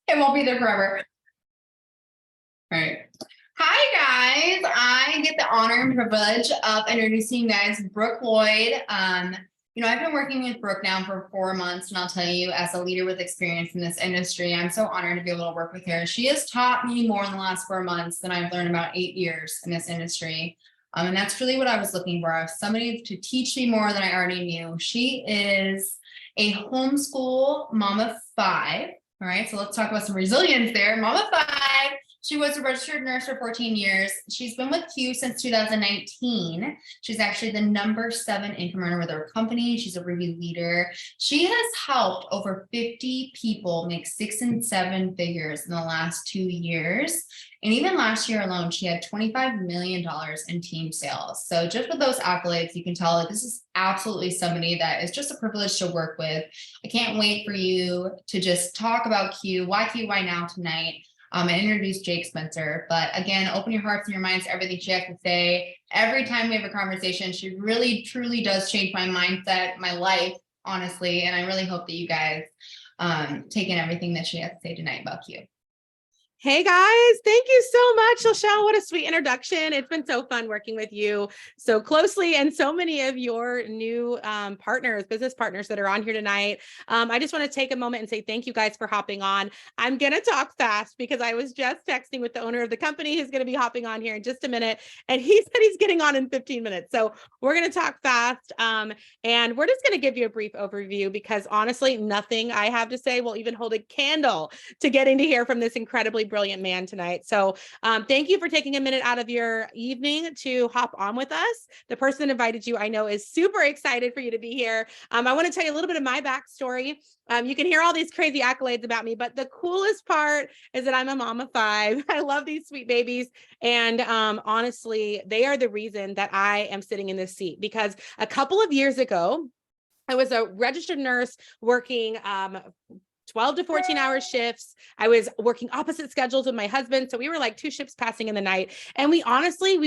It won't be there forever. All right. Hi, guys. I get the honor and privilege of introducing you guys Brooke Lloyd. I've been working with Brooke now for 4 months, and I'll tell you, as a leader with experience in this industry, I'm so honored to be able to work with her. She has taught me more in the last 4 months than I've learned about 8 years in this industry. And that's really what I was looking for, somebody to teach me more than I already knew. She is a homeschool mom of 5. All right, so let's talk about some resilience there. Mom of 5. She was a registered nurse for 14 years. She's been with Q since 2019. She's actually the #7 income earner with her company. She's a review leader. She has helped over 50 people make 6 and 7 figures in the last 2 years. And even last year alone, she had $25 million in team sales. So just with those accolades, you can tell that this is absolutely somebody that is just a privilege to work with. I can't wait for you to just talk about Q, why now tonight. And introduce Jake Spencer. But again, open your hearts and your minds to everything she has to say. Every time we have a conversation, she really, truly does change my mindset, my life, honestly. And I really hope that you guys take in everything that she has to say tonight about you. Hey guys, thank you so much, Lachelle. What a sweet introduction. It's been so fun working with you so closely and so many of your new business partners that are on here tonight. I just want to take a moment and say thank you guys for hopping on. I'm going to talk fast because I was just texting with the owner of the company who's going to be hopping on here in just a minute. And he said he's getting on in 15 minutes. So we're going to talk fast. And we're just going to give you a brief overview because honestly, nothing I have to say will even hold a candle to getting to hear from this incredibly brilliant man tonight. So thank you for taking a minute out of your evening to hop on with us. The person that invited you, I know, is super excited for you to be here. I want to tell you a little bit of my backstory. You can hear all these crazy accolades about me, but the coolest part is that I'm a mom of 5. I love these sweet babies. And honestly, they are the reason that I am sitting in this seat because a couple of years ago, I was a registered nurse working 12 to 14 hour shifts. I was working opposite schedules with my husband. So we were like 2 ships passing in the night. And we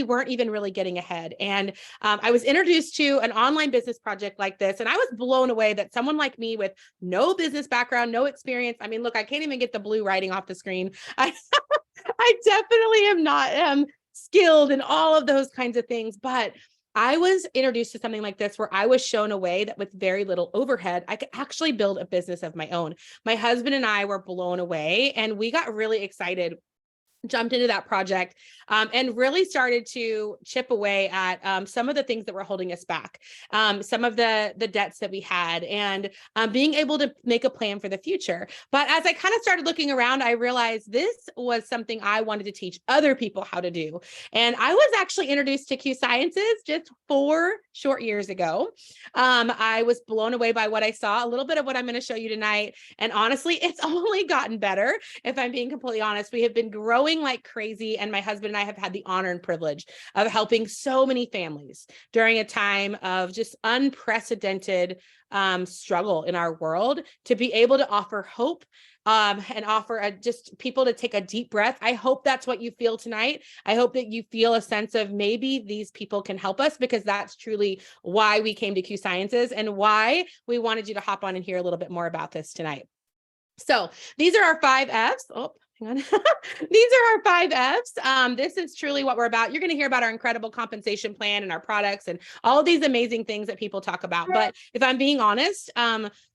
weren't even really getting ahead. And I was introduced to an online business project like this. And I was blown away that someone like me with no business background, no experience. I mean, look, I can't even get the blue writing off the screen. I definitely am not skilled in all of those kinds of things, but I was introduced to something like this where I was shown a way that with very little overhead, I could actually build a business of my own. My husband and I were blown away and we got really excited, jumped into that project and really started to chip away at some of the things that were holding us back, some of the debts that we had, and being able to make a plan for the future. But as I kind of started looking around, I realized this was something I wanted to teach other people how to do. And I was actually introduced to Q Sciences just 4 short years ago. I was blown away by what I saw, a little bit of what I'm going to show you tonight. And honestly, it's only gotten better. If I'm being completely honest, we have been growing like crazy. And my husband and I have had the honor and privilege of helping so many families during a time of just unprecedented struggle in our world to be able to offer hope and offer just people to take a deep breath. I hope that's what you feel tonight. I hope that you feel a sense of maybe these people can help us because that's truly why we came to Q Sciences and why we wanted you to hop on and hear a little bit more about this tonight. So these are our 5 F's. Oh, hang on. These are our 5 F's. This is truly what we're about. You're going to hear about our incredible compensation plan and our products and all of these amazing things that people talk about. But if I'm being honest,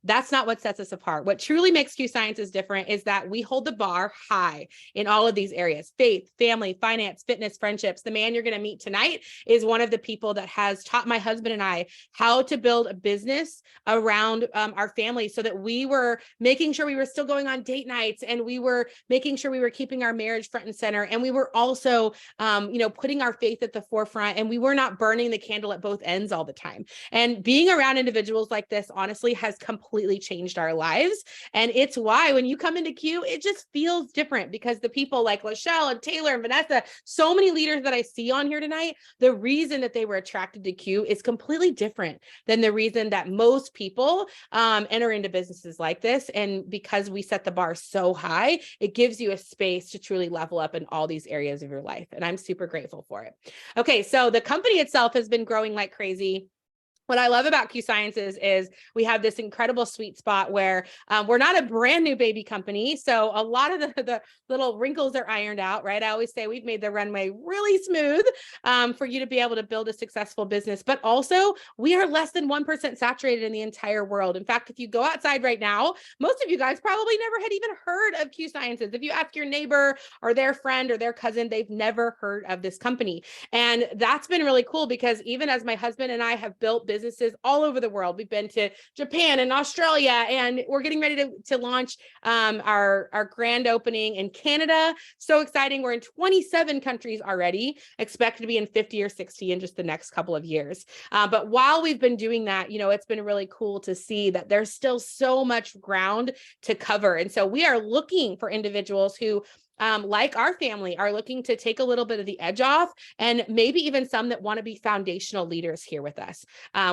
that's not what sets us apart. What truly makes Q Sciences different is that we hold the bar high in all of these areas: faith, family, finance, fitness, friendships. The man you're going to meet tonight is one of the people that has taught my husband and I how to build a business around our family so that we were making sure we were still going on date nights and we were making sure we were keeping our marriage front and center. And we were also, putting our faith at the forefront, and we were not burning the candle at both ends all the time. And being around individuals like this, honestly, has completely changed our lives. And it's why when you come into Q, it just feels different because the people like Lachelle and Taylor and Vanessa, so many leaders that I see on here tonight, the reason that they were attracted to Q is completely different than the reason that most people enter into businesses like this. And because we set the bar so high, it gives you a space to truly level up in all these areas of your life. And I'm super grateful for it. Okay, so the company itself has been growing like crazy. What I love about Q Sciences is we have this incredible sweet spot where we're not a brand new baby company. So a lot of the little wrinkles are ironed out, right? I always say we've made the runway really smooth for you to be able to build a successful business. But also, we are less than 1% saturated in the entire world. In fact, if you go outside right now, most of you guys probably never had even heard of Q Sciences. If you ask your neighbor or their friend or their cousin, they've never heard of this company. And that's been really cool because even as my husband and I have built businesses all over the world, we've been to Japan and Australia, and we're getting ready to launch our grand opening in Canada. So exciting. We're in 27 countries already, expected to be in 50 or 60 in just the next couple of years. But while we've been doing that, it's been really cool to see that there's still so much ground to cover. And so we are looking for individuals who like our family, are looking to take a little bit of the edge off, and maybe even some that want to be foundational leaders here with us.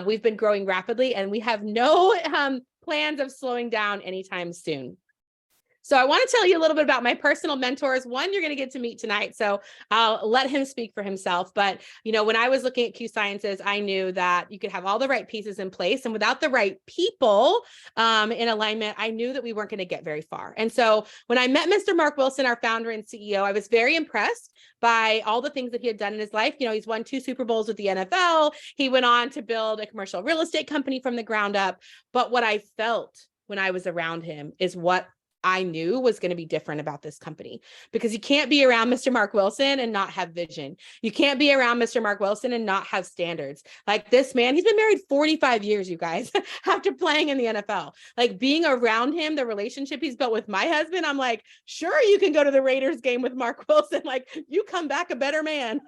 We've been growing rapidly, and we have no plans of slowing down anytime soon. So I want to tell you a little bit about my personal mentors. One, you're going to get to meet tonight, so I'll let him speak for himself. But, when I was looking at Q Sciences, I knew that you could have all the right pieces in place, and without the right people in alignment, I knew that we weren't going to get very far. And so when I met Mr. Mark Wilson, our founder and CEO, I was very impressed by all the things that he had done in his life. He's won 2 Super Bowls with the NFL. He went on to build a commercial real estate company from the ground up. But what I felt when I was around him is what I knew was going to be different about this company, because you can't be around Mr. Mark Wilson and not have vision. You can't be around Mr. Mark Wilson and not have standards. Like this man, he's been married 45 years, you guys, after playing in the NFL. Like being around him, the relationship he's built with my husband, I'm like, sure, you can go to the Raiders game with Mark Wilson. Like you come back a better man.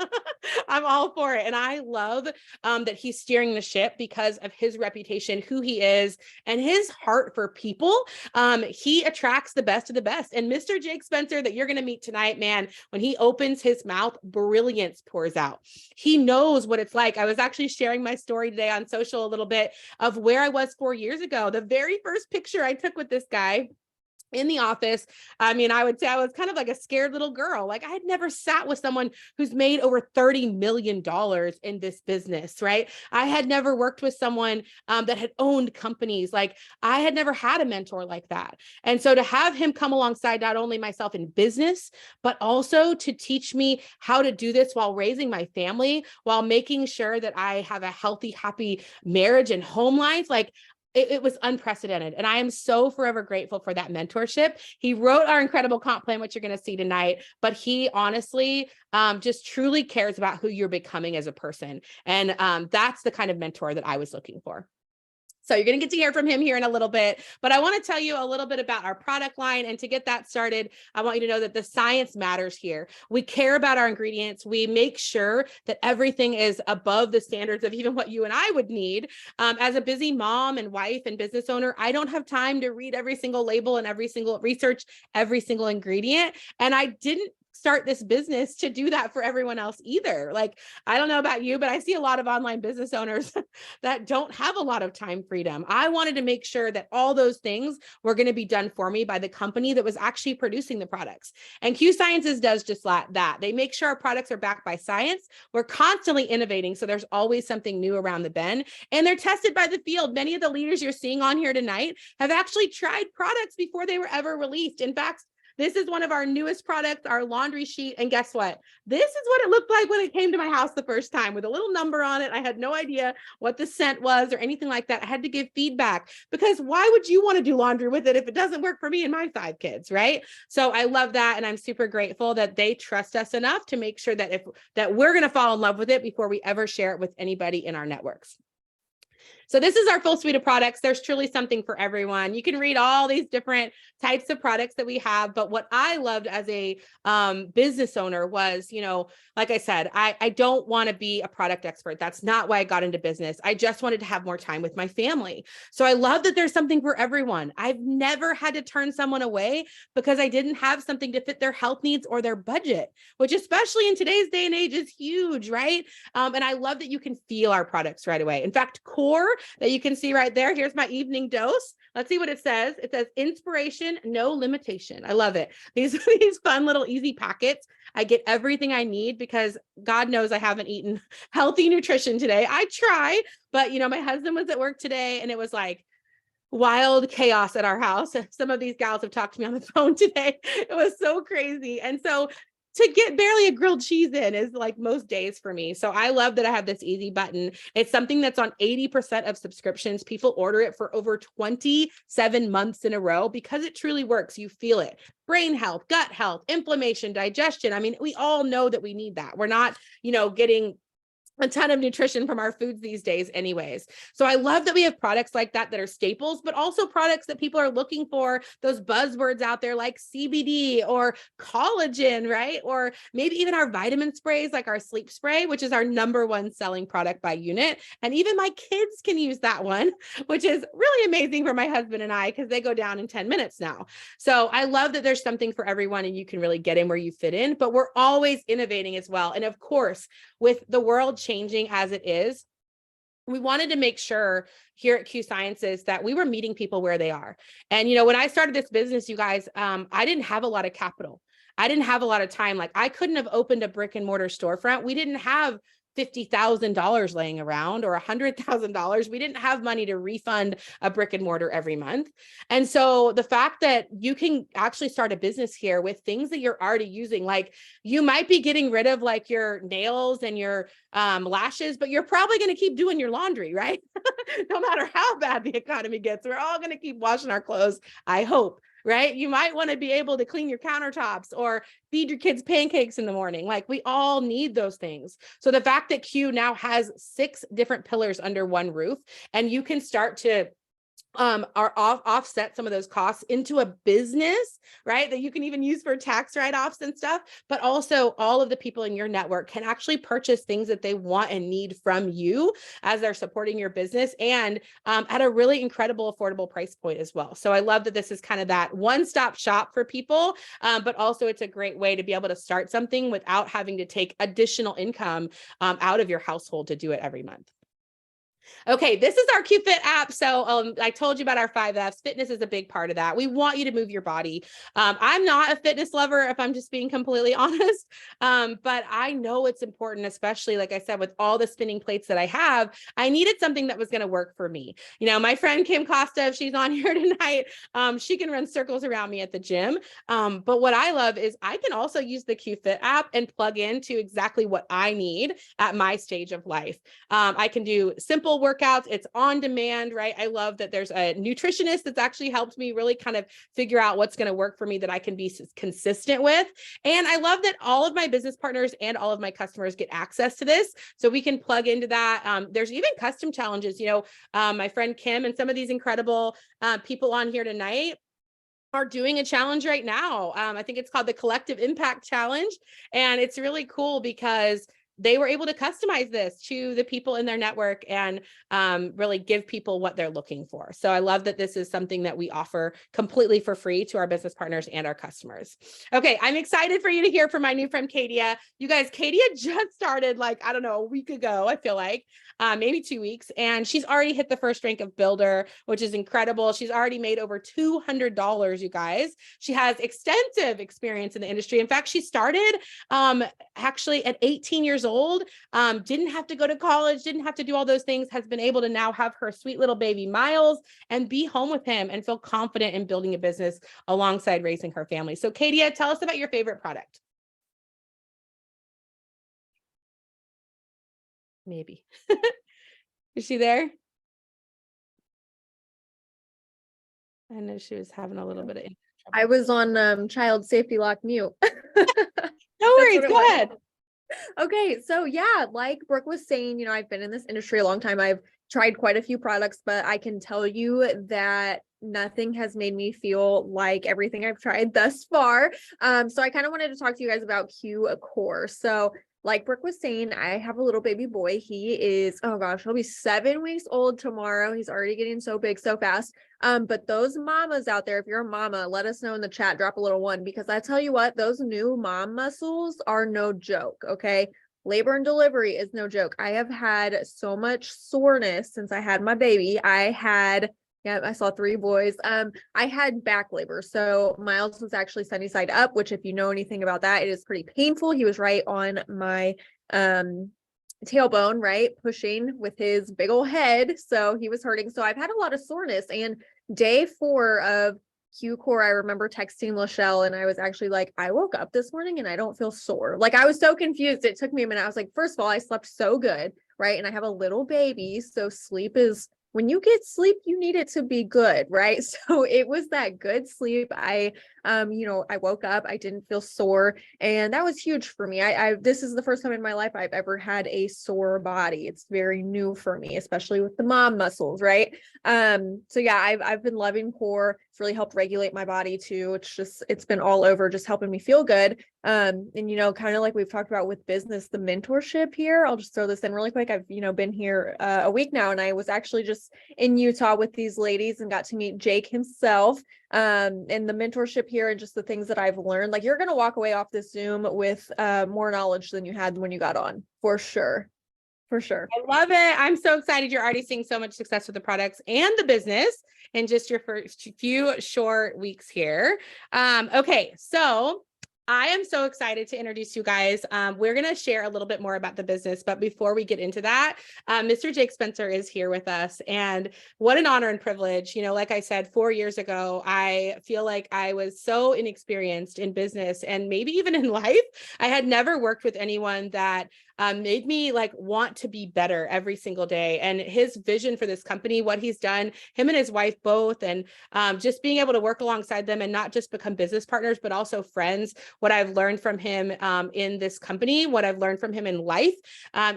I'm all for it. And I love that he's steering the ship because of his reputation, who he is, and his heart for people. He attracts the best of the best. And Mr. Jake Spencer that you're going to meet tonight, man, when he opens his mouth, brilliance pours out. He knows what it's like. I was actually sharing my story today on social a little bit of where I was 4 years ago. The very first picture I took with this guy in the office, I would say I was kind of like a scared little girl. Like I had never sat with someone who's made over $30 million in this business, right? I had never worked with someone that had owned companies. Like I had never had a mentor like that. And so to have him come alongside not only myself in business, but also to teach me how to do this while raising my family, while making sure that I have a healthy, happy marriage and home life, like it was unprecedented. And I am so forever grateful for that mentorship. He wrote our incredible comp plan, which you're going to see tonight, but he honestly just truly cares about who you're becoming as a person. And that's the kind of mentor that I was looking for. So you're going to get to hear from him here in a little bit, but I want to tell you a little bit about our product line. And to get that started, I want you to know that the science matters here. We care about our ingredients. We make sure that everything is above the standards of even what you and I would need. As a busy mom and wife and business owner, I don't have time to read every single label and every single research, every single ingredient. And I didn't start this business to do that for everyone else either. Like, I don't know about you, but I see a lot of online business owners that don't have a lot of time freedom. I wanted to make sure that all those things were going to be done for me by the company that was actually producing the products. And Q Sciences does just that. They make sure our products are backed by science. We're constantly innovating, so there's always something new around the bend. And they're tested by the field. Many of the leaders you're seeing on here tonight have actually tried products before they were ever released. In fact, this is one of our newest products, our laundry sheet. And guess what? This is what it looked like when it came to my house the first time, with a little number on it. I had no idea what the scent was or anything like that. I had to give feedback, because why would you want to do laundry with it if it doesn't work for me and my 5 kids, right? So I love that. And I'm super grateful that they trust us enough to make sure that we're going to fall in love with it before we ever share it with anybody in our networks. So this is our full suite of products. There's truly something for everyone. You can read all these different types of products that we have. But what I loved as a business owner was, like I said, I don't want to be a product expert. That's not why I got into business. I just wanted to have more time with my family. So I love that there's something for everyone. I've never had to turn someone away because I didn't have something to fit their health needs or their budget, which especially in today's day and age is huge, right? And I love that you can feel our products right away. In fact, Core, that you can see right there, here's my evening dose. Let's see what it says. It says inspiration, no limitation. I love it. These fun little easy packets. I get everything I need because God knows I haven't eaten healthy nutrition today. I try, but my husband was at work today and it was like wild chaos at our house. Some of these gals have talked to me on the phone today. It was so crazy. And so to get barely a grilled cheese in is like most days for me. So I love that I have this easy button. It's something that's on 80% of subscriptions. People order it for over 27 months in a row because it truly works. You feel it. Brain health, gut health, inflammation, digestion. I mean, we all know that we need that. We're not, getting a ton of nutrition from our foods these days anyways. So I love that we have products like that are staples, but also products that people are looking for, those buzzwords out there like CBD or collagen, right? Or maybe even our vitamin sprays, like our sleep spray, which is our #1 selling product by unit. And even my kids can use that one, which is really amazing for my husband and I, because they go down in 10 minutes now. So I love that there's something for everyone and you can really get in where you fit in, but we're always innovating as well. And of course, with the world changing as it is, we wanted to make sure here at Q Sciences that we were meeting people where they are. And, when I started this business, you guys, I didn't have a lot of capital. I didn't have a lot of time. Like I couldn't have opened a brick and mortar storefront. We didn't have $50,000 laying around or $100,000. We didn't have money to refund a brick and mortar every month. And so the fact that you can actually start a business here with things that you're already using, like you might be getting rid of like your nails and your lashes, but you're probably going to keep doing your laundry, right? No matter how bad the economy gets, we're all going to keep washing our clothes, I hope. Right? You might want to be able to clean your countertops or feed your kids pancakes in the morning. Like we all need those things. So the fact that Q now has 6 different pillars under one roof, and you can start to offset some of those costs into a business, right? That you can even use for tax write-offs and stuff, but also all of the people in your network can actually purchase things that they want and need from you as they're supporting your business, and at a really incredible, affordable price point as well. So I love that this is kind of that one-stop shop for people, but also it's a great way to be able to start something without having to take additional income out of your household to do it every month. Okay, this is our QFit app. So I told you about our 5 F's. Fitness is a big part of that. We want you to move your body. I'm not a fitness lover, if I'm just being completely honest, but I know it's important, especially like I said, with all the spinning plates that I have. I needed something that was going to work for me. My friend Kim Costa, if she's on here tonight, she can run circles around me at the gym. But what I love is I can also use the QFit app and plug into exactly what I need at my stage of life. I can do simple workouts. It's on demand, right? I love that there's a nutritionist that's actually helped me really kind of figure out what's going to work for me that I can be consistent with. And I love that all of my business partners and all of my customers get access to this. So we can plug into that. There's even custom challenges, my friend Kim and some of these incredible people on here tonight are doing a challenge right now. I think it's called the Collective Impact Challenge. And it's really cool because they were able to customize this to the people in their network and really give people what they're looking for. So I love that this is something that we offer completely for free to our business partners and our customers. Okay, I'm excited for you to hear from my new friend, Katia. You guys, Katia just started a week ago, I feel like, maybe 2 weeks. And she's already hit the first rank of Builder, which is incredible. She's already made over $200, you guys. She has extensive experience in the industry. In fact, she started actually at 18 years old, didn't have to go to college, didn't have to do all those things, has been able to now have her sweet little baby Miles and be home with him and feel confident in building a business alongside raising her family. So Katia, tell us about your favorite product. Maybe. Is she there? I know she was having a little bit of trouble. I was on child safety lock mute. No worries, go ahead. Okay, so yeah, like Brooke was saying, I've been in this industry a long time. I've tried quite a few products, but I can tell you that nothing has made me feel like everything I've tried thus far. So I kind of wanted to talk to you guys about Q Core. So like Brooke was saying, I have a little baby boy. He is, oh gosh, he'll be 7 weeks old tomorrow. He's already getting so big so fast. But those mamas out there, if you're a mama, let us know in the chat, drop a little 1, because I tell you what, those new mom muscles are no joke. Okay. Labor and delivery is no joke. I have had so much soreness since I had my baby. I had Yeah, I saw 3 boys. I had back labor. So Miles was actually sunny side up, which if you know anything about that, it is pretty painful. He was right on my tailbone, right? Pushing with his big old head. So he was hurting. So I've had a lot of soreness. And day 4 of Q Core, I remember texting Lachelle and I was actually like, I woke up this morning and I don't feel sore. Like I was so confused. It took me a minute. I was like, first of all, I slept so good, right? And I have a little baby. So sleep is, when you get sleep, you need it to be good, right? So it was that good sleep. I woke up, I didn't feel sore, and that was huge for me. This is the first time in my life I've ever had a sore body. It's very new for me, especially with the mom muscles, right? So yeah, I've been loving Core. It's really helped regulate my body too. It's been all over, just helping me feel good. And kind of like we've talked about with business, the mentorship here, I'll just throw this in really quick. I've been here a week now, and I was actually just in Utah with these ladies and got to meet Jake himself, and the mentorship here and just the things that I've learned. Like you're going to walk away off this Zoom with more knowledge than you had when you got on, for sure. For sure. I love it. I'm so excited. You're already seeing so much success with the products and the business in just your first few short weeks here. Okay, so I am so excited to introduce you guys. We're going to share a little bit more about the business, but before we get into that, Mr. Jake Spencer is here with us, and what an honor and privilege. Like I said, 4 years ago, I feel like I was so inexperienced in business and maybe even in life. I had never worked with anyone that made me want to be better every single day. And his vision for this company, what he's done, him and his wife both, and just being able to work alongside them and not just become business partners, but also friends. What I've learned from him in this company, what I've learned from him in life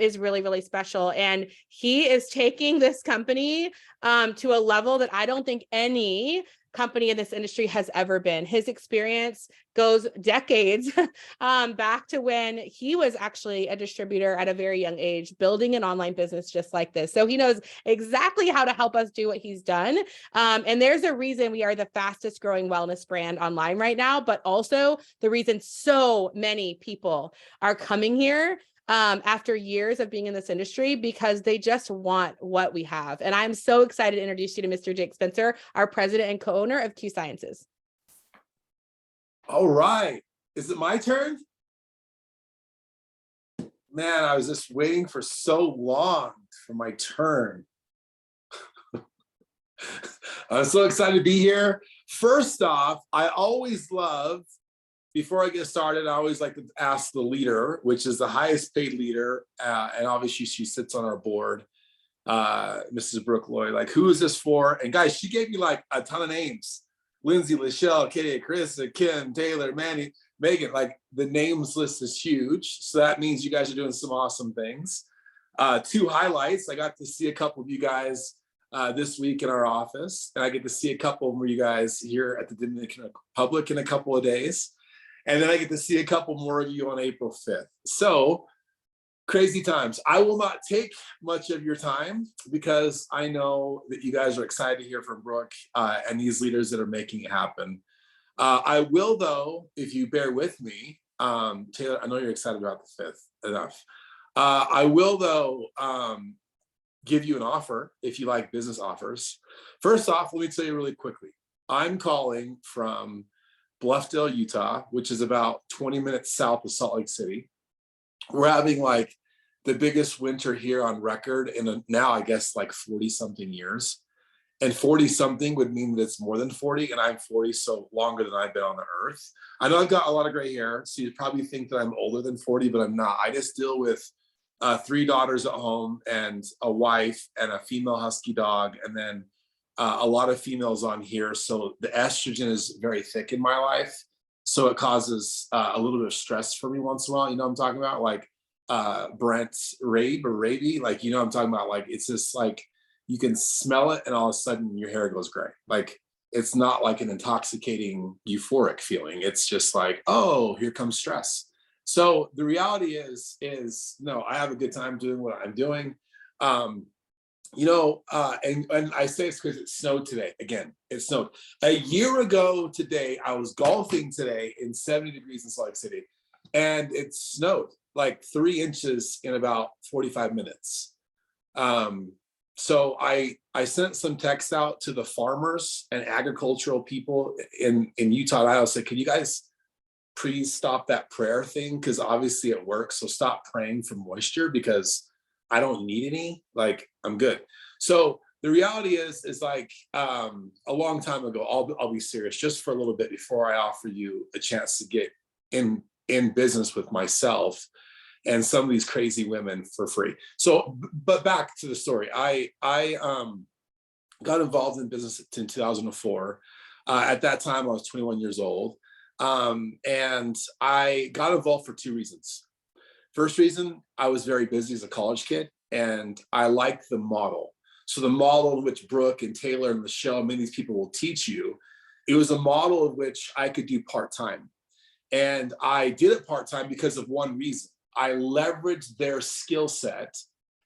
is really, really special. And he is taking this company to a level that I don't think any company in this industry has ever been. His experience goes decades back to when he was actually a distributor at a very young age, building an online business just like this. So he knows exactly how to help us do what he's done. And there's a reason we are the fastest growing wellness brand online right now, but also the reason so many people are coming here after years of being in this industry, because they just want what we have. And I'm so excited to introduce you to Mr. Jake Spencer, our president and co-owner of Q Sciences. All right. Is it my turn? Man, I was just waiting for so long for my turn. I'm so excited to be here. First off, I always love, before I get started, I always like to ask the leader, which is the highest paid leader, and obviously she sits on our board, Mrs. Brooke Lloyd, who is this for? And guys, she gave me a ton of names. Lindsay, Lachelle, Katie, Carissa, Kim, Taylor, Manny, Megan, the names list is huge. So that means you guys are doing some awesome things. 2 highlights. I got to see a couple of you guys this week in our office, and I get to see a couple of you guys here at the Dominican Republic in a couple of days. And then I get to see a couple more of you on April 5th. So crazy times. I will not take much of your time because I know that you guys are excited to hear from Brooke and these leaders that are making it happen. I will, though, if you bear with me, Taylor, I know you're excited about the 5th enough. I will, though, give you an offer if you like business offers. First off, let me tell you really quickly. I'm calling from Bluffdale, Utah, which is about 20 minutes south of Salt Lake City. We're having the biggest winter here on record in now, I guess, 40 something years. And 40 something would mean that it's more than 40, and I'm 40, so longer than I've been on the earth. I know I've got a lot of gray hair, so you probably think that I'm older than 40, but I'm not. I just deal with 3 daughters at home and a wife and a female husky dog, and then a lot of females on here. So the estrogen is very thick in my life. So it causes a little bit of stress for me once in a while. You know what I'm talking about? Brent's Rabe or Raby, you know what I'm talking about? It's just you can smell it and all of a sudden your hair goes gray. It's not an intoxicating, euphoric feeling. It's just oh, here comes stress. So the reality is no, I have a good time doing what I'm doing. And I say it's because it snowed today. Again, it snowed. A year ago today, I was golfing today in 70 degrees in Salt Lake City, and it snowed 3 inches in about 45 minutes. So I sent some texts out to the farmers and agricultural people in Utah and Iowa. Said, can you guys please stop that prayer thing? Because obviously it works. So stop praying for moisture because I don't need any. Like, I'm good. So the reality is like a long time ago, I'll be serious just for a little bit before I offer you a chance to get in business with myself and some of these crazy women for free. So, but back to the story. I got involved in business in 2004. At that time, I was 21 years old. And I got involved for two reasons. First reason, I was very busy as a college kid and I liked the model. So the model in which Brooke and Taylor and Michelle, many of these people will teach you, it was a model of which I could do part-time. And I did it part-time because of one reason. I leveraged their skill set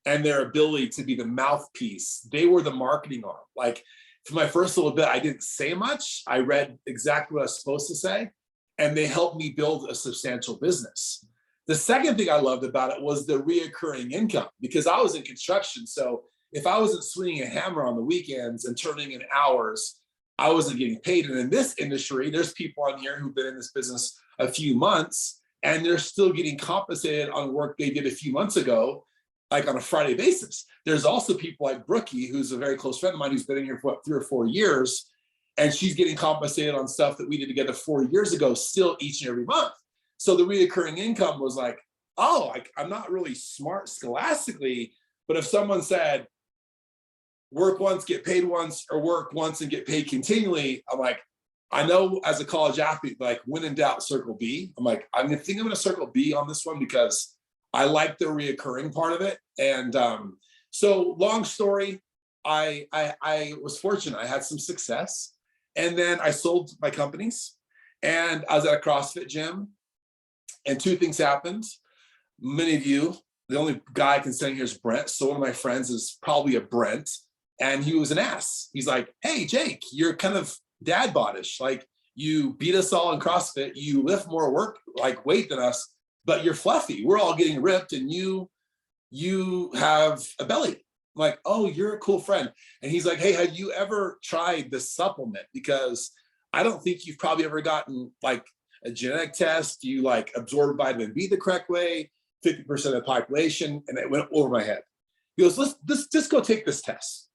and their ability to be the mouthpiece. They were the marketing arm. Like for my first little bit, I didn't say much. I read exactly what I was supposed to say, and they helped me build a substantial business. The second thing I loved about it was the reoccurring income, because I was in construction. So if I wasn't swinging a hammer on the weekends and turning in hours, I wasn't getting paid. And in this industry, there's people on here who've been in this business a few months and they're still getting compensated on work they did a few months ago, like on a Friday basis. There's also people like Brookie, who's a very close friend of mine, who's been in here for 3 or 4 years, and she's getting compensated on stuff that we did together 4 years ago, still each and every month. So the reoccurring income was like, oh, I'm not really smart scholastically, but if someone said, work once, get paid once, or work once and get paid continually, I'm like, I know as a college athlete, like when in doubt, circle B. I'm like, I'm gonna circle B on this one because I like the reoccurring part of it. And so long story, I was fortunate. I had some success. And then I sold my companies and I was at a CrossFit gym and two things happened. Many of you, the only guy I can say here is Brent. So one of my friends is probably a Brent and he was an ass. He's like, hey, Jake, you're kind of dad bodish. Like you beat us all in CrossFit. You lift more weight than us, but you're fluffy. We're all getting ripped and you have a belly. I'm like, oh, you're a cool friend. And he's like, hey, have you ever tried this supplement? Because I don't think you've probably ever gotten like a genetic test. You like absorb vitamin B the correct way, 50% of the population. And it went over my head. He goes, let's just go take this test.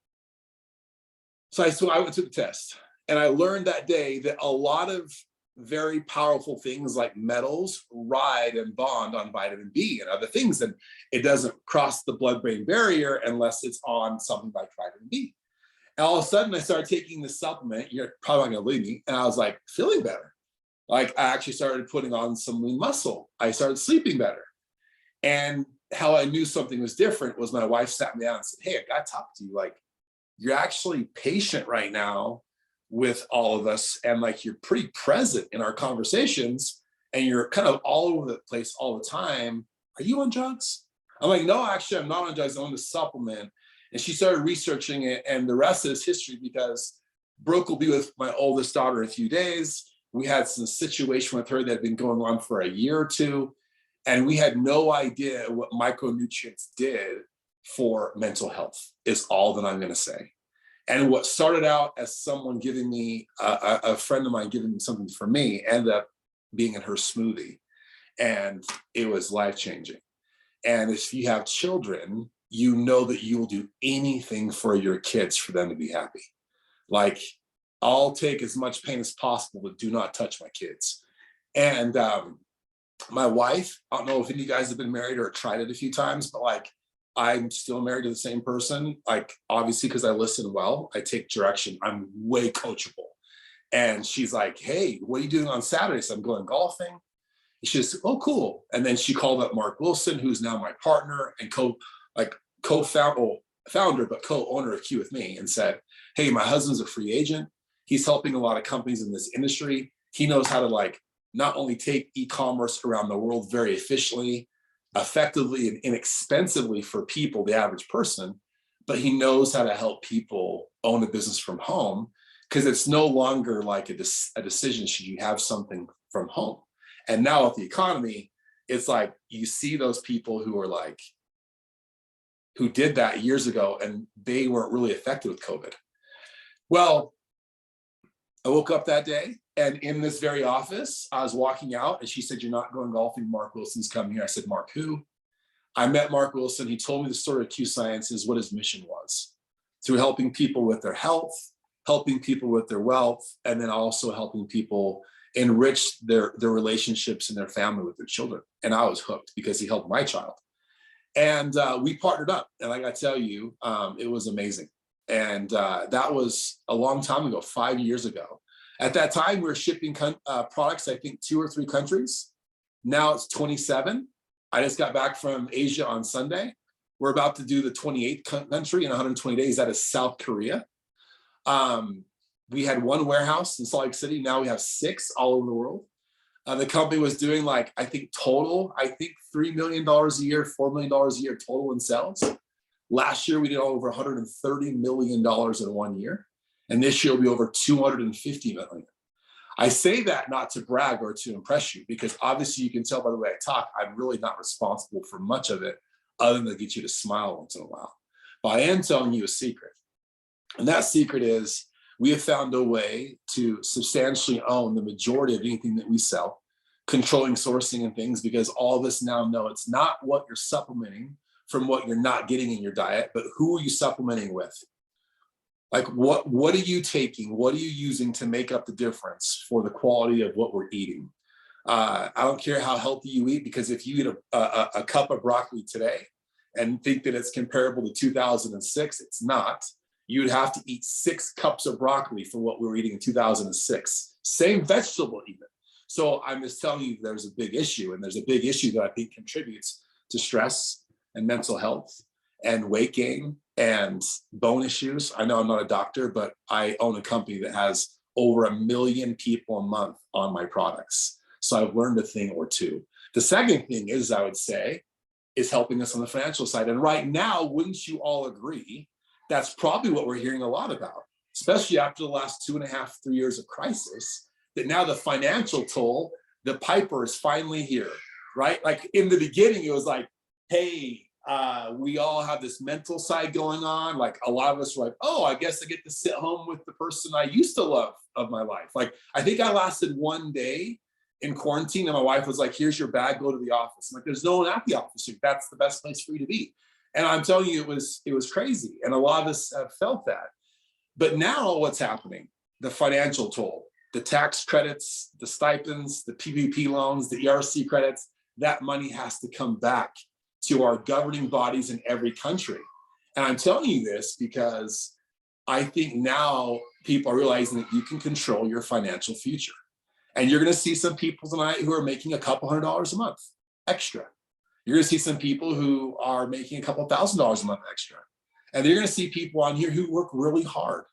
So I went to the test and I learned that day that a lot of very powerful things like metals ride and bond on vitamin B and other things. And it doesn't cross the blood-brain barrier unless it's on something like vitamin B. And all of a sudden I started taking this supplement. You're probably not gonna believe me. And I was like feeling better. Like I actually started putting on some lean muscle. I started sleeping better. And how I knew something was different was my wife sat me down and said, hey, I gotta talk to you. Like, you're actually patient right now with all of us. And like, you're pretty present in our conversations and you're kind of all over the place all the time. Are you on drugs? I'm like, no, actually, I'm not on drugs. I'm on the supplement. And she started researching it. And the rest is history because Brooke will be with my oldest daughter in a few days. We had some situation with her that had been going on for a year or two. And we had no idea what micronutrients did for mental health is all that I'm going to say. And what started out as someone giving me, a friend of mine giving me something for me, ended up being in her smoothie. And it was life-changing. And if you have children, you know that you will do anything for your kids for them to be happy. Like, I'll take as much pain as possible, but do not touch my kids. And my wife, I don't know if any of you guys have been married or tried it a few times, but like, I'm still married to the same person. Like, obviously, because I listen well, I take direction. I'm way coachable. And she's like, hey, what are you doing on Saturdays? I'm going golfing. And she says, oh, cool. And then she called up Mark Wilson, who's now my partner and founder, but co-owner of Q with me, and said, hey, my husband's a free agent. He's helping a lot of companies in this industry. He knows how to like not only take e-commerce around the world very efficiently, effectively and inexpensively for people, the average person, but he knows how to help people own a business from home because it's no longer like a decision should you have something from home. And now with the economy, it's like you see those people who are like who did that years ago, and they weren't really affected with COVID. Well, I woke up that day, and in this very office, I was walking out, and she said, "You're not going golfing. Mark Wilson's coming here." I said, "Mark who?" I met Mark Wilson. He told me the story of Q Sciences, what his mission was, through helping people with their health, helping people with their wealth, and then also helping people enrich their relationships and their family with their children. And I was hooked because he helped my child. And we partnered up. And I got to tell you, it was amazing. And that was a long time ago, 5 years ago. At that time, we were shipping products, I think 2 or 3 countries. Now it's 27. I just got back from Asia on Sunday. We're about to do the 28th country in 120 days. That is South Korea. We had 1 warehouse in Salt Lake City. Now we have 6 all over the world. The company was doing like, I think $3 million a year, $4 million a year total in sales. Last year, we did over $130 million in 1 year. And this year will be over $250 million. I say that not to brag or to impress you, because obviously you can tell by the way I talk, I'm really not responsible for much of it other than to get you to smile once in a while. But I am telling you a secret. And that secret is we have found a way to substantially own the majority of anything that we sell, controlling sourcing and things, because all of us now know it's not what you're supplementing from what you're not getting in your diet, but who are you supplementing with? Like what are you taking? What are you using to make up the difference for the quality of what we're eating? I don't care how healthy you eat, because if you eat a cup of broccoli today and think that it's comparable to 2006, it's not. You'd have to eat 6 cups of broccoli for what we were eating in 2006. Same vegetable even. So I'm just telling you there's a big issue, and there's a big issue that I think contributes to stress and mental health and weight gain and bone issues. I know I'm not a doctor, but I own a company that has over 1 million people a month on my products. So I've learned a thing or two. The second thing is, I would say, is helping us on the financial side. And right now, wouldn't you all agree, that's probably what we're hearing a lot about, especially after the last 2.5, 3 years of crisis, that now the financial toll, the piper is finally here, right? Like in the beginning, it was like, hey, we all have this mental side going on. Like a lot of us were like, oh, I guess I get to sit home with the person I used to love of my life. Like, I think I lasted 1 day in quarantine, and my wife was like, here's your bag, go to the office. I'm like, there's no one at the office. That's the best place for you to be. And I'm telling you, it was crazy. And a lot of us have felt that. But now what's happening? The financial toll, the tax credits, the stipends, the PPP loans, the ERC credits, that money has to come back to our governing bodies in every country. And I'm telling you this because I think now people are realizing that you can control your financial future. And you're going to see some people tonight who are making a couple $100s a month extra. You're going to see some people who are making a couple $1,000s a month extra. And you're going to see people on here who work really hard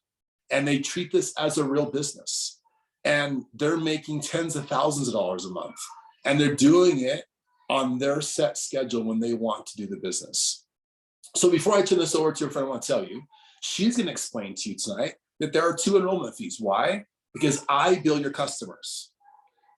and they treat this as a real business. And they're making tens of thousands of dollars a month. And they're doing it on their set schedule when they want to do the business. So before I turn this over to a friend, I want to tell you, she's going to explain to you tonight that there are 2 enrollment fees. Why? Because I bill your customers.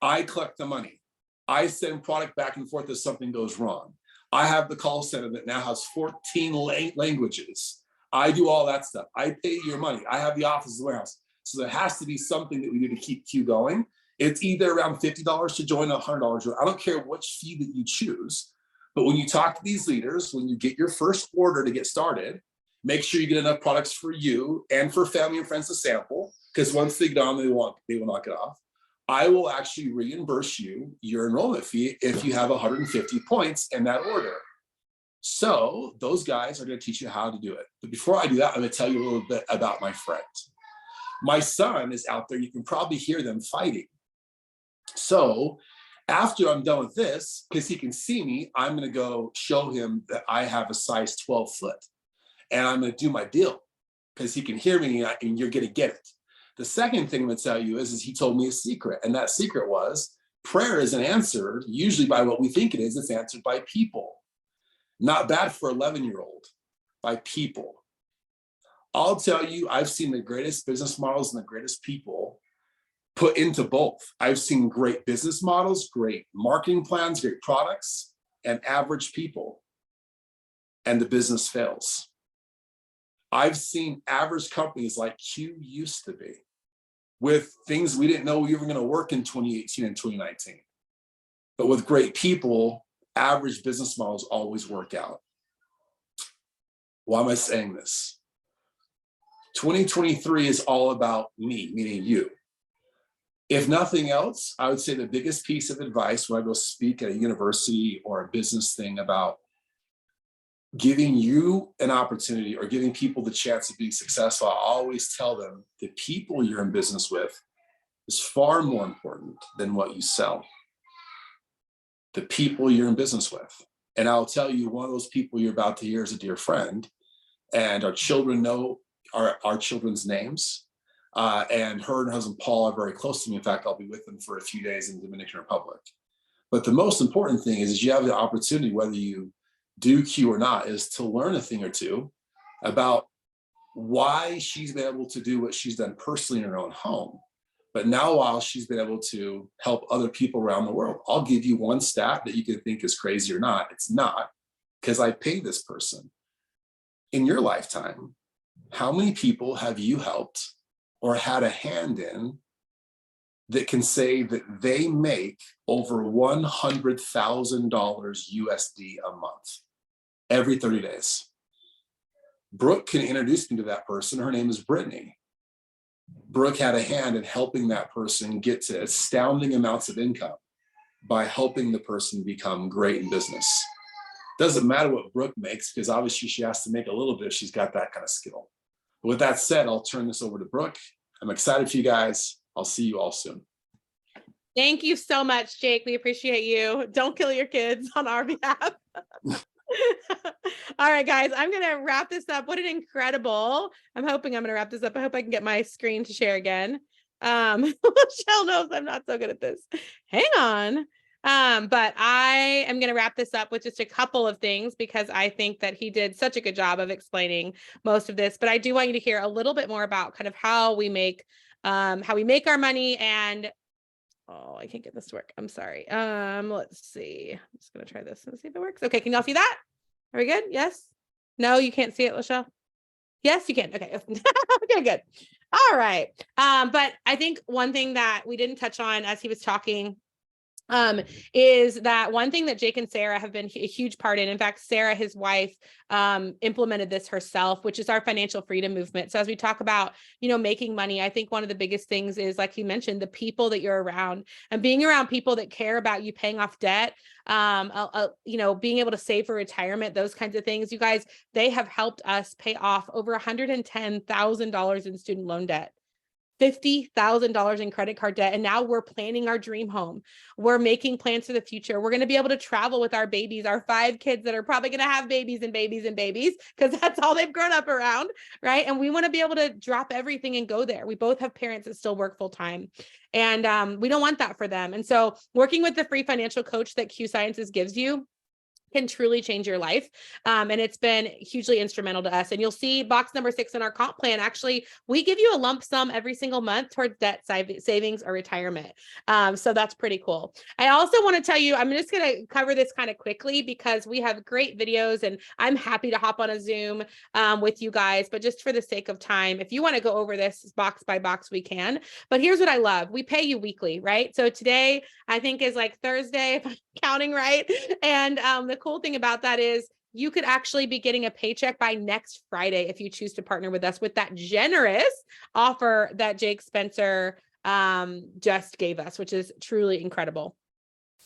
I collect the money. I send product back and forth if something goes wrong. I have the call center that now has 14 languages. I do all that stuff. I pay your money. I have the office and warehouse. So there has to be something that we do to keep Q going. It's either around $50 to join, $100. I don't care which fee that you choose. But when you talk to these leaders, when you get your first order to get started, make sure you get enough products for you and for family and friends to sample. Because once they get on, they will knock it off. I will actually reimburse you your enrollment fee if you have 150 points in that order. So those guys are going to teach you how to do it. But before I do that, I'm going to tell you a little bit about my friend. My son is out there. You can probably hear them fighting. So after I'm done with this, because he can see me, I'm going to go show him that I have a size 12 foot. And I'm going to do my deal because he can hear me and you're going to get it. The second thing I'm going to tell you is he told me a secret. And that secret was prayer isn't answered usually by what we think it is. It's answered by people. Not bad for an 11-year-old, by people. I'll tell you, I've seen the greatest business models and the greatest people put into both. I've seen great business models, great marketing plans, great products, and average people. and the business fails. I've seen average companies like Q used to be with things we didn't know we were going to work in 2018 and 2019. But with great people, average business models always work out. Why am I saying this? 2023 is all about me, meaning you. If nothing else, I would say the biggest piece of advice when I go speak at a university or a business thing about giving you an opportunity or giving people the chance of being successful, I always tell them the people you're in business with is far more important than what you sell. The people you're in business with. And I'll tell you, one of those people you're about to hear is a dear friend, and our children know our children's names. And her and her husband Paul are very close to me. In fact, I'll be with them for a few days in the Dominican Republic. But the most important thing is you have the opportunity, whether you do Q or not, is to learn a thing or two about why she's been able to do what she's done personally in her own home. But now, while she's been able to help other people around the world, I'll give you one stat that you can think is crazy or not. It's not, because I pay this person. In your lifetime, how many people have you helped or had a hand in that can say that they make over $100,000 USD a month every 30 days? Brooke can introduce me to that person. Her name is Brittany. Brooke had a hand in helping that person get to astounding amounts of income by helping the person become great in business. Doesn't matter what Brooke makes, because obviously she has to make a little bit if she's got that kind of skill. But with that said, I'll turn this over to Brooke. I'm excited for you guys. I'll see you all soon. Thank you so much, Jake. We appreciate you. Don't kill your kids on our behalf. All right, guys, I'm going to wrap this up. What an incredible, I'm hoping I'm going to wrap this up. I hope I can get my screen to share again. Michelle knows I'm not so good at this. Hang on. But I am going to wrap this up with just a couple of things, because I think that he did such a good job of explaining most of this. But I do want you to hear a little bit more about kind of how we make our money. And oh, I can't get this to work. I'm sorry. Let's see. I'm just going to try this and see if it works. Okay. Can y'all see that? Are we good? Yes? No, you can't see it, Lachelle? Yes, you can. Okay. Okay, good. All right. But I think one thing that we didn't touch on as he was talking is that one thing that Jake and Sarah have been a huge part in. In fact, Sarah, his wife, implemented this herself, which is our financial freedom movement. So as we talk about, making money, I think one of the biggest things is, like he mentioned, the people that you're around, and being around people that care about you paying off debt, being able to save for retirement, those kinds of things. You guys, they have helped us pay off over $110,000 in student loan debt. $50,000 in credit card debt. And now we're planning our dream home. We're making plans for the future. We're going to be able to travel with our babies, our 5 kids that are probably going to have babies and babies and babies, because that's all they've grown up around. Right. And we want to be able to drop everything and go there. We both have parents that still work full time. And we don't want that for them. And so working with the free financial coach that Q Sciences gives you can truly change your life. And it's been hugely instrumental to us. And you'll see box number 6 in our comp plan. Actually, we give you a lump sum every single month towards debt savings or retirement. So that's pretty cool. I also want to tell you, I'm just going to cover this kind of quickly because we have great videos and I'm happy to hop on a Zoom with you guys. But just for the sake of time, if you want to go over this box by box, we can. But here's what I love. We pay you weekly, right? So today, I think is like Thursday, if I'm counting right. And the cool thing about that is you could actually be getting a paycheck by next Friday if you choose to partner with us with that generous offer that Jake Spencer just gave us, which is truly incredible.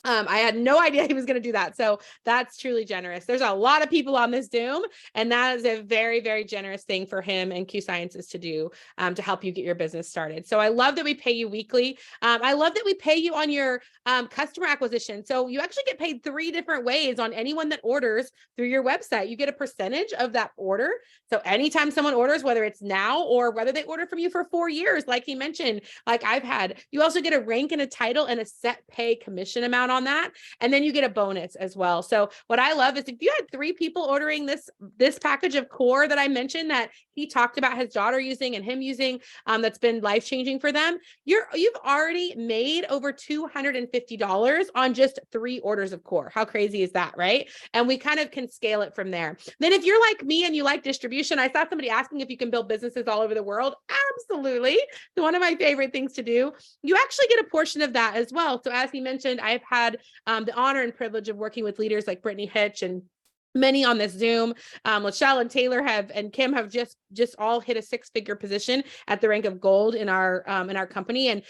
I had no idea he was going to do that. So that's truly generous. There's a lot of people on this Zoom, and that is a very, very generous thing for him and Q Sciences to do to help you get your business started. So I love that we pay you weekly. I love that we pay you on your customer acquisition. So you actually get paid 3 different ways on anyone that orders through your website. You get a percentage of that order. So anytime someone orders, whether it's now or whether they order from you for 4 years, like he mentioned, like I've had, you also get a rank and a title and a set pay commission amount discount on that. And then you get a bonus as well. So what I love is if you had 3 people ordering this package of core that I mentioned that he talked about his daughter using and him using, that's been life-changing for them, you've already made over $250 on just 3 orders of core. How crazy is that, right? And we kind of can scale it from there. Then if you're like me and you like distribution, I saw somebody asking if you can build businesses all over the world. Absolutely. It's one of my favorite things to do. You actually get a portion of that as well. So as he mentioned, I've had the honor and privilege of working with leaders like Brittany Hitch and many on this Zoom. Lachelle and Taylor and Kim have just all hit a 6-figure position at the rank of gold in our company. And,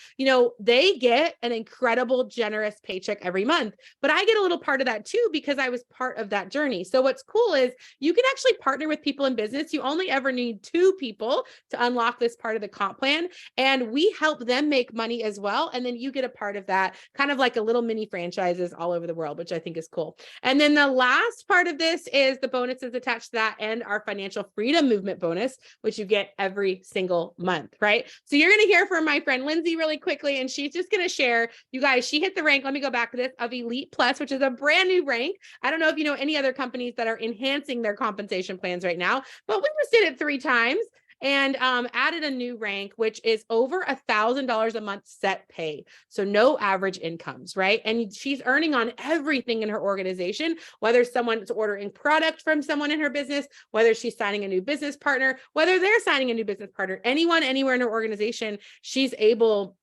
they get an incredible, generous paycheck every month, but I get a little part of that too, because I was part of that journey. So what's cool is you can actually partner with people in business. You only ever need 2 people to unlock this part of the comp plan. And we help them make money as well. And then you get a part of that, kind of like a little mini franchises all over the world, which I think is cool. And then the last part of this is the bonuses attached to that and our financial freedom movement bonus, which you get every single month, right? So you're going to hear from my friend Lindsay really quickly, and she's just going to share, you guys, she hit the rank. Let me go back to this of Elite Plus, which is a brand new rank. I don't know if you know any other companies that are enhancing their compensation plans right now, but we just did it 3 times. And added a new rank, which is over $1,000 a month set pay. So no average incomes, right? And she's earning on everything in her organization, whether someone's ordering product from someone in her business, whether she's signing a new business partner, whether they're signing a new business partner, anyone, anywhere in her organization, she's able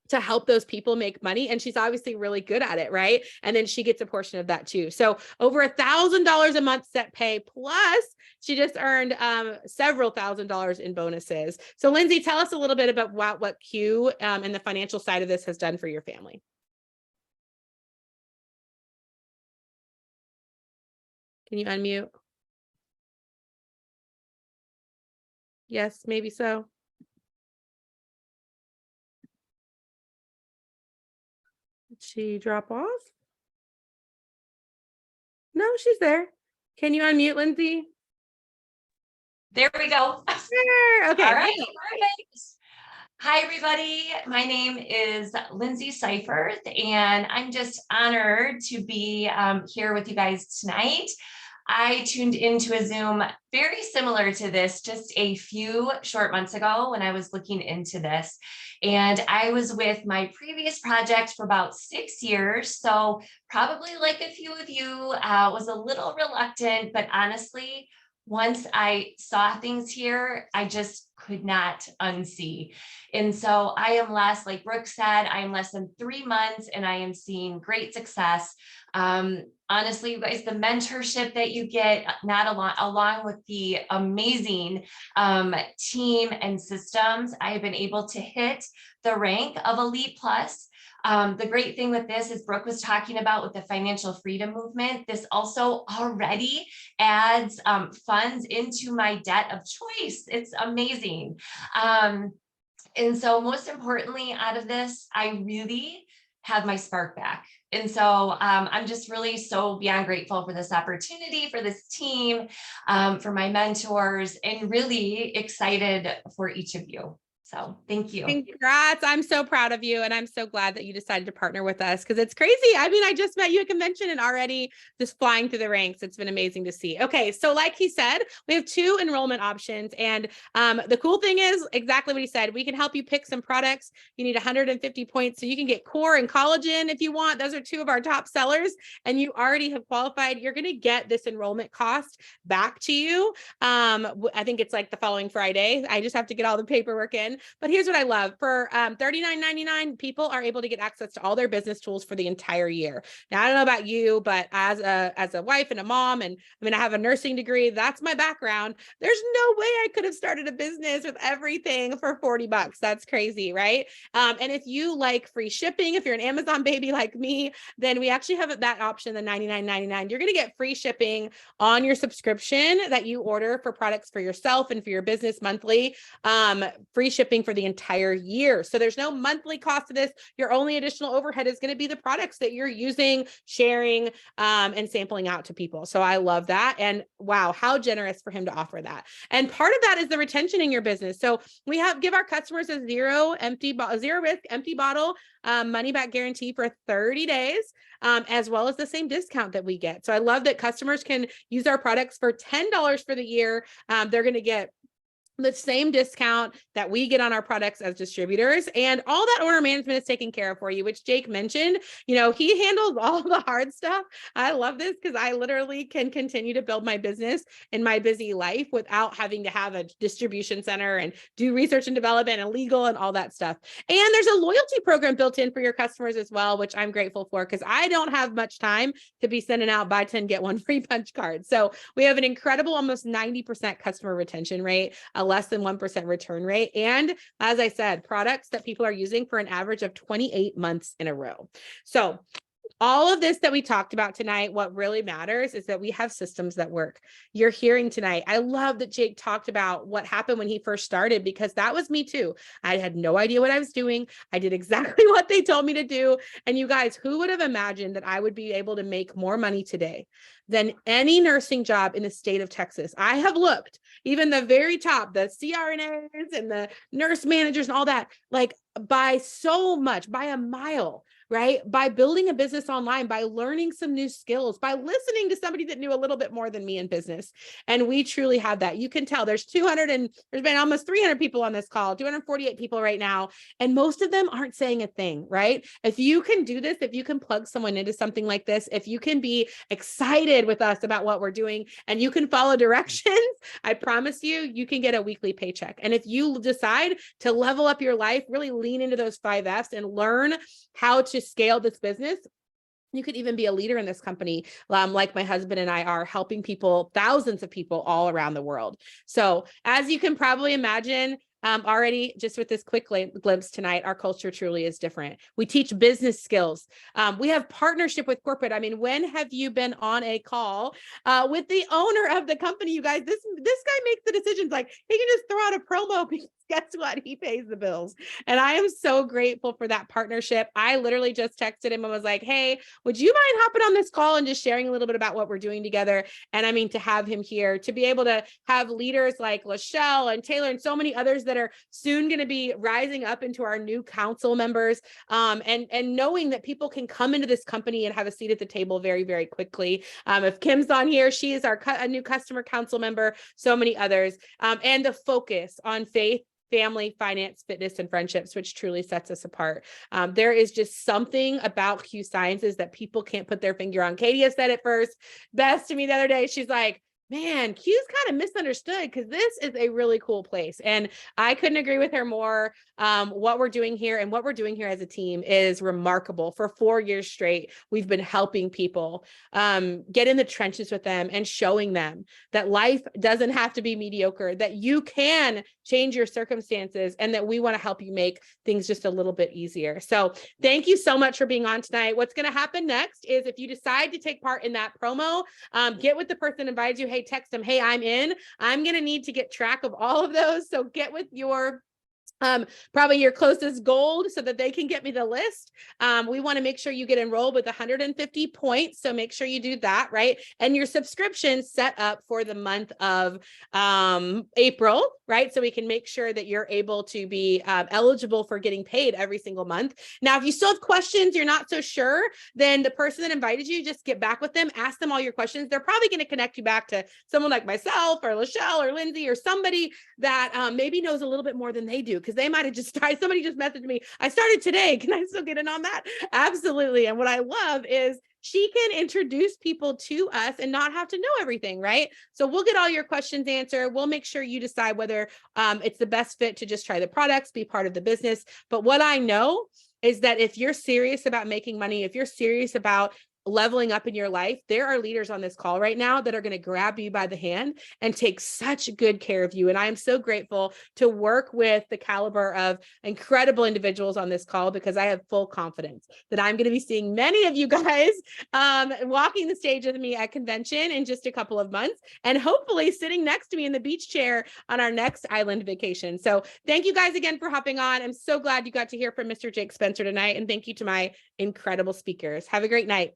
to help those people make money. And she's obviously really good at it, right? And then she gets a portion of that too. So over $1,000 a month set pay, plus she just earned several $1,000s in bonuses. So Lindsay, tell us a little bit about what Q and the financial side of this has done for your family. Can you unmute? Yes, maybe so. Did she drop off? No, she's there. Can you unmute, Lindsay? There we go. Sure. Okay. All right. Perfect. Hi, everybody. My name is Lindsay Seifert, and I'm just honored to be here with you guys tonight. I tuned into a Zoom very similar to this just a few short months ago when I was looking into this. And I was with my previous project for about 6 years. So probably like a few of you was a little reluctant, but honestly, once I saw things here, I just could not unsee. And so I am less, like Brooke said, I am less than 3 months and I am seeing great success. Honestly, you guys, the mentorship that you get, along with the amazing team and systems, I have been able to hit the rank of Elite Plus. The great thing with this is Brooke was talking about with the financial freedom movement. This also already adds funds into my debt of choice. It's amazing. And so most importantly out of this, I really have my spark back. And so I'm just really so beyond grateful for this opportunity, for this team, for my mentors, and really excited for each of you. So thank you. Congrats. I'm so proud of you. And I'm so glad that you decided to partner with us because it's crazy. I mean, I just met you at convention and already just flying through the ranks. It's been amazing to see. Okay. So like he said, we have 2 enrollment options. And the cool thing is exactly what he said. We can help you pick some products. You need 150 points. So you can get core and collagen if you want. Those are 2 of our top sellers. And you already have qualified. You're going to get this enrollment cost back to you. I think it's like the following Friday. I just have to get all the paperwork in. But here's what I love. For $39.99, people are able to get access to all their business tools for the entire year. Now, I don't know about you, but as a wife and a mom, and I mean, I have a nursing degree, that's my background. There's no way I could have started a business with everything for $40. That's crazy, right? And if you like free shipping, if you're an Amazon baby like me, then we actually have that option, the $99.99. You're going to get free shipping on your subscription that you order for products for yourself and for your business monthly. Free shipping shipping for the entire year. So there's no monthly cost to this. Your only additional overhead is going to be the products that you're using, sharing, and sampling out to people. So I love that. And wow, how generous for him to offer that. And part of that is the retention in your business. So we give our customers a zero risk, empty bottle, money back guarantee for 30 days, as well as the same discount that we get. So I love that customers can use our products for $10 for the year. They're going to get the same discount that we get on our products as distributors, and all that order management is taken care of for you, which Jake mentioned. You know, he handles all the hard stuff. I love this because I literally can continue to build my business in my busy life without having to have a distribution center and do research and development and legal and all that stuff. And there's a loyalty program built in for your customers as well, which I'm grateful for because I don't have much time to be sending out buy 10, get one free punch cards. So we have an incredible almost 90% customer retention rate, less than 1% return rate. And as I said, products that people are using for an average of 28 months in a row. So all of this that we talked about tonight, what really matters is that we have systems that work. You're hearing tonight. I love that Jake talked about what happened when he first started, because that was me too. I had no idea what I was doing. I did exactly what they told me to do. And you guys, who would have imagined that I would be able to make more money today than any nursing job in the state of Texas? I have looked, even the very top, the CRNAs and the nurse managers and all that, like by so much, by a mile, right? By building a business online, by learning some new skills, by listening to somebody that knew a little bit more than me in business. And we truly have that. You can tell there's been almost 300 people on this call, 248 people right now. And most of them aren't saying a thing, right? If you can do this, if you can plug someone into something like this, if you can be excited with us about what we're doing and you can follow directions, I promise you, you can get a weekly paycheck. And if you decide to level up your life, really lean into those 5 F's and learn how to scale this business, you could even be a leader in this company, like my husband and I are, helping people, thousands of people all around the world. So as you can probably imagine, already just with this quick glimpse tonight, our culture truly is different. We teach business skills. We have partnership with corporate. I mean, when have you been on a call with the owner of the company? You guys, this guy makes the decisions. Like, he can just throw out a promo because guess what? He pays the bills. And I am so grateful for that partnership. I literally just texted him and was like, hey, would you mind hopping on this call and just sharing a little bit about what we're doing together? And I mean, to have him here, to be able to have leaders like Lachelle and Taylor and so many others that are soon going to be rising up into our new council members, and knowing that people can come into this company and have a seat at the table very, very quickly. If Kim's on here, she is a new customer council member, so many others, and the focus on faith, family, finance, fitness, and friendships, which truly sets us apart. There is just something about Q Sciences that people can't put their finger on. Katie has said it first best to me the other day. She's like, man, Q's kind of misunderstood because this is a really cool place. And I couldn't agree with her more. What we're doing here and what we're doing here as a team is remarkable. For 4 years straight, we've been helping people get in the trenches with them and showing them that life doesn't have to be mediocre, that you can change your circumstances, and that we want to help you make things just a little bit easier. So thank you so much for being on tonight. What's going to happen next is if you decide to take part in that promo, get with the person who invites you. Hey, text them, hey, I'm in. I'm going to need to get track of all of those. So get with your probably your closest gold so that they can get me the list. We want to make sure you get enrolled with 150 points. So make sure you do that, right? And your subscription set up for the month of April, right? So we can make sure that you're able to be eligible for getting paid every single month. Now, if you still have questions, you're not so sure, then the person that invited you, just get back with them, ask them all your questions. They're probably going to connect you back to someone like myself or Lachelle or Lindsay or somebody that maybe knows a little bit more than they do. Because they might have just started, somebody just messaged me, I started today, can I still get in on that? Absolutely. And what I love is she can introduce people to us and not have to know everything, right? So we'll get all your questions answered. We'll make sure you decide whether it's the best fit to just try the products, be part of the business. But what I know is that if you're serious about making money, if you're serious about leveling up in your life, there are leaders on this call right now that are going to grab you by the hand and take such good care of you. And I am so grateful to work with the caliber of incredible individuals on this call, because I have full confidence that I'm going to be seeing many of you guys walking the stage with me at convention in just a couple of months, and hopefully sitting next to me in the beach chair on our next island vacation. So thank you guys again for hopping on. I'm so glad you got to hear from Mr. Jake Spencer tonight. And thank you to my incredible speakers. Have a great night.